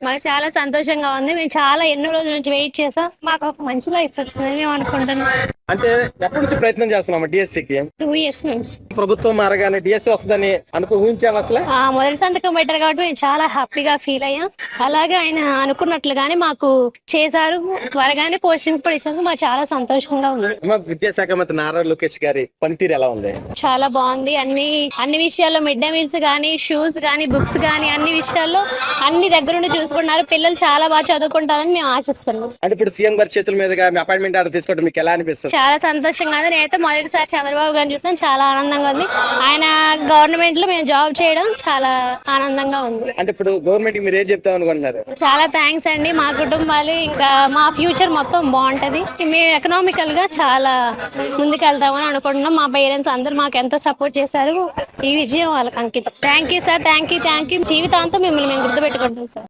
మాకు చాలా సంతోషంగా ఉంది. మేము చాలా ఎన్నో రోజుల నుంచి వెయిట్ చేసాం. మాకు ఒక మంచి లైఫ్ వచ్చిందని మేము అనుకుంటున్నాం. అంటే ఎప్పటి నుంచి ప్రయత్నం చేస్తున్నాం డిఎస్సికి? 2 years నుంచి. ప్రభుత్వం మారగానే డిఎస్సి వస్తుందని ఊహించాము అసలు. మొదటి సంతకం పెట్టారు కాబట్టి మేము చాలా హ్యాపీగా ఫీల్ అయ్యాం. అలాగే ఆయన అనుకున్నట్లుగానే మాకు చేశారు. త్వరగానే పోస్టింగ్స్ కూడా ఇచ్చినందుకు మాకు చాలా సంతోషంగా ఉంది. విద్యాశాఖ మంత్రి నారా లోకేష్ గారి పనితీరు ఎలా ఉంది? చాలా బాగుంది. అన్ని విషయాల్లో మిడ్ డే మీల్స్ గానీ, షూస్ గానీ, బుక్స్ గానీ అన్ని విషయాల్లో అన్ని దగ్గరుండి చూసుకుంటున్నారు. పిల్లలు చాలా బాగా చదువుకుంటారని మేము ఆశిస్తున్నాం. అంటే ఇప్పుడు సీఎం గారి చేతుల మీదుగా మీ అపాయింట్మెంట్ ఆర్డర్ తీసుకోవడం మీకు ఎలా అనిపిస్తుంది? చాలా సంతోషంగా ఉంది. నేనైతే మొదటిసారి చంద్రబాబు గారిని చూస్తాను, చాలా ఆనందంగా ఉంది. ఆయన గవర్నమెంట్ లో మేము జాబ్ చేయడం చాలా ఆనందంగా ఉంది. అంటే ఇప్పుడు గవర్నమెంట్ మీరు ఏం చెప్తాం అనుకుంటున్నారు? చాలా థ్యాంక్స్ అండి. మా కుటుంబాలు ఇంకా మా ఫ్యూచర్ మొత్తం బాగుంటది. మేము ఎకనామికల్ గా చాలా ముందుకెళ్తామని అనుకుంటున్నాం. మా పేరెంట్స్ అందరూ మాకు ఎంతో సపోర్ట్ చేశారు. ఈ విజయం వాళ్ళకి అంకితం. Thank you sir. Thank you. జీవితాంతం మిమ్మల్ని మేము గుర్తుపెట్టుకుంటాం సార్.